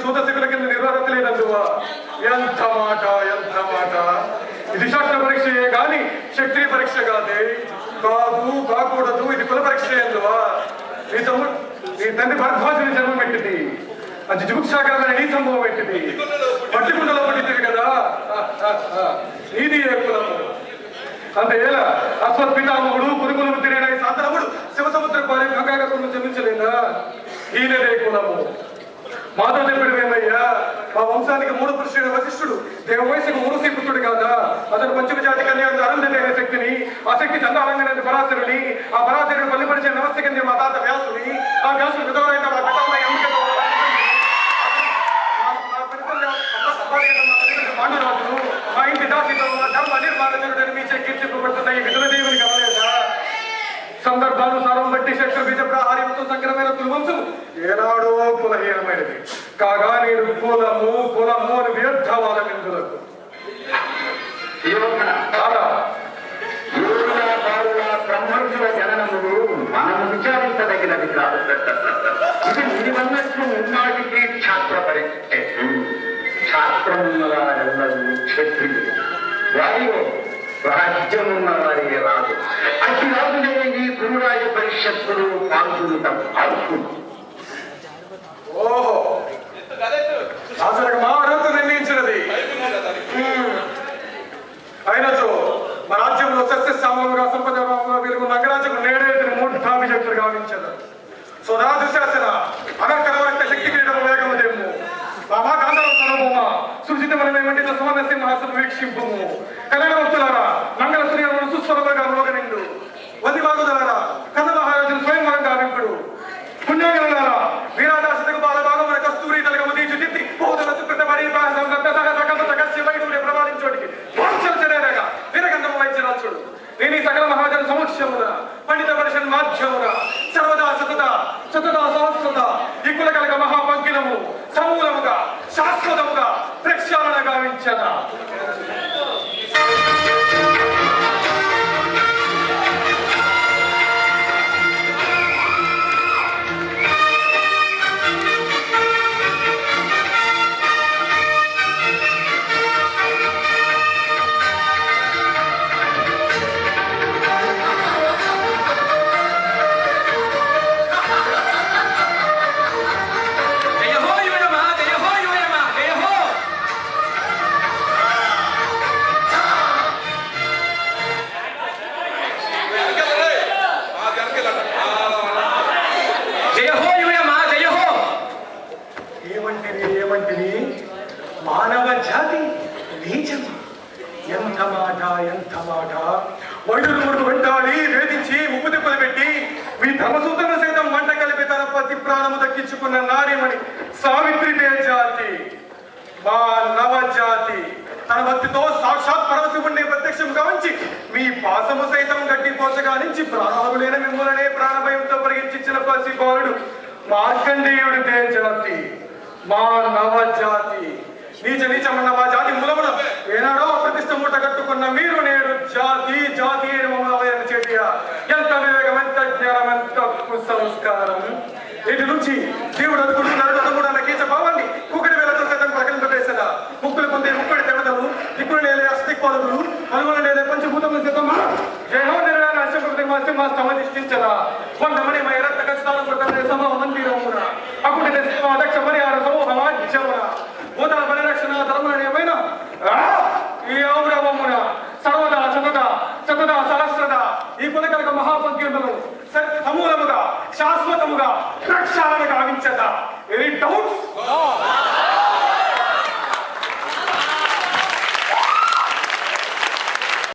సూతశిఖుల కింద నిర్వహించలేదందువా. ఎంత మాట, ఎంత మాట! ఇది శాస్త్ర పరీక్షయే గాని క్షత్రియ పరీక్ష కాదే. కాదు, కాకూడదు. ఇది కుల పరీక్ష ఎందువా. నీ తమ్ముడు, నీ తండ్రి భరద్వాజుని జన్మం పెట్టింది. అది జుగుప్సాకరమైన నీ సంభవం పెట్టింది. పట్టుకుండలో పట్టింది కదా. నీది ఏ కులము? అంతేలా అశ్వత్పితామహుడు పురుగులు తిరిగిన సాంతరముడు శివసముద్ర పారే గంగాగతులను జన్మించలేదా? ఈయనదే కులము. మాతో చెప్పడం ఏమయ్యా, మా వంశానికి మూడు పురుషుడు వశిష్ఠుడు దేవవయసుకు మూడు పుత్రుడు కాదా? అతను పంచమ జాతి కన్యాన్ని అరుంధతైన శక్తిని, ఆ శక్తి చందాలంగన పరాశరుని, ఆ పరాశరుడు పల్లిపరిచే నమస్కరించే మా తాత వ్యాసుని, ఆ వ్యాసుడు విధవరైన మా పితామహ ఎంపికతో పాండురాజును, మా ఇంటి దాసితో ధర్మ నిర్మాణుడని మీ కీర్తింపబడుతున్న ఈ విధుల దేవుని కాలేదా? సందర్భానుసారం బట్టి శత్రు బీజ ప్రహార్యంతో సంక్రమైన కులవంశం ఏనాడో కులహీనమైనది కాగా నేను కులము కులము అని వ్యర్థవాదం ఎందులకు. బ్రహ్మర్షుల జననములు మనం విచారించదగినది కాదు. ఇది మీవన్నట్లు ముమ్మాటికి ఛాత్ర పరీక్ష. ఛాత్రమున్న వారెల్లరూ క్షత్రియులు, వారిలో రాజ్యమున్న వారికి రాదు. అతి రాజులైన ఈ గురురాజ పరిషత్తులు పాల్గొనటం అర్హులు. ఓహో, అసలు మా అర్హత నిర్ణయించినది. అయినచో మా రాజ్యంలో సస్యశ్యామలుగా సంపదగా వెలుగు నగరాజ్యం నేడే మూఢాభిషక్తులు గావించదు. సోదరా దుశ్శాసన అనర్కరవర్త శక్తి క్రీడము వేగముదేము బాబా కాంతరం సర్వభౌమ సృజితమనమేమంటే సువర్ణ సింహాసనం వీక్షింపుము. కళ్యాణవంతులారా, మంగళ శ్రీరాముడు సుస్వరముగా మోగనిండు. వంది వాగుదలారా, కన్న మహారాజును స్వయంవరం గావింపుడు. పుణ్యగలారా, వీరాదాసకు బాలభాగమున కస్తూరి తలగము తీర్చిదిద్ది బహుదల సుకృతమడి వైడూర్య ప్రమాదించోటికి చరేరగా వీరగంధము వైద్యరాచుడు. నేను ఈ సకల మహాజన సమక్షమున పండిత పరిషన్ మాధ్యమున సర్వదా సతదా సతదా సహస్రత ఈ కుల కలక మహాపంకిలము సమూలముగా శాశ్వతముగా ప్రక్షాళన గావించద. మానవ జాతి నీచమా! ఎంత మాట, ఎంత మాట! వైడురుముడు వెంటాడి వేధించి ముప్పు తిప్పలు పెట్టి మీ ధర్మసూత్రను సైతం మంట కలిపి తన పతి ప్రాణము దక్కించుకున్న నారీమణి సావిత్రిదే జాతి. మా నవజాతి తన భక్తితో సాక్షాత్ పరమశివుణ్ణి ప్రత్యక్షం గావించి మీ పాసము సైతం గట్టి పోచగా నుంచి ప్రాణాలులైన మిమ్మల్నే ప్రాణభయంతో పరిగించిన పసిబాలుడు మార్కండేయుడిదే జాతి. మా నవజాతి నీచ నీచమన్న మా జాతి మూలమున ఏనాడో ప్రతిష్ట మూట కట్టుకున్న మీరు నేడు జాతి జాతి మమ్మల్ని చేతియా. ఎంత వివేకం, ఎంత జ్ఞానం, ఎంత సంస్కారం! ఇటు నుంచి దేవుడు అనుకుంటున్నాడు కూడా నకీచ భావాన్ని కుక్కడి వేలతో సైతం ప్రకటన పెట్టేసా. ముక్కులు పొందే ముక్కడి దేవతలు, ఇప్పుడు నేలే అస్థిక్పాలకులు, అనుగుణ నేలే పంచభూతములు సిద్ధం జయహో నిర్ణయాన్ని అశ్వపతిష్టించదా. వందమణి మైరత్న కష్టాలు కొట్టే సభ మందిరమున అప్పుడు అధ్యక్ష పరిహార సమూహమాధ్యమున భూతల పరిరక్షణ ధర్మనీయమైన ఈ ఔరవమున సర్వదా సతదా సతదా సహస్రద ఈ కులకలక మహాపంక్తులను సమూలముగా శాశ్వతముగా ప్రక్షాళన గావించదా. ఎరిట